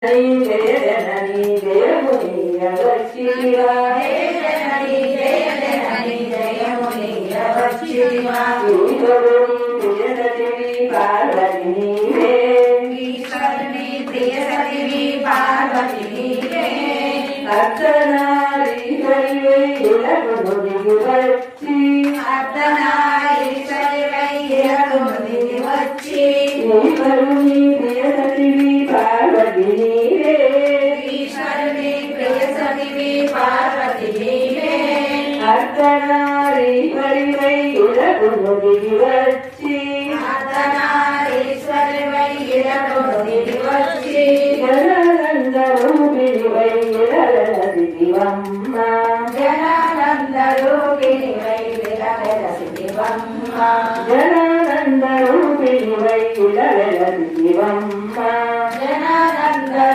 జయజనని జయముని జగచ్చివా జయజనని జయజనని జయముని జగచ్చివా ఈశ్వరుని ప్రియ సతివి పార్వతి నీవే ఈశ్వరుని ప్రియ సతివి పార్వతి నీవే అర్ధనారీశ్వరివై ఇలకును దిగి వచ్చి అర్ధనారీశ్వరివై ఇలకును దిగి వచ్చి ఈశ్వరుని ప్రియ సతివి పార్వతి నీవే ఈశ్వరుని ప్రియ సతివి పార్వతి నీవే అర్ధనారీశ్వరివై ఇలకును దిగి వచ్చి అర్ధనారీశ్వరివై ఇలకును దిగి వచ్చి జనానంద రూపిణివై ఇలల దివమ్మ జనానంద రూపిణివై ఇలల దివమ్మ జనానంద రూపిణివై ఇలల దివమ్మ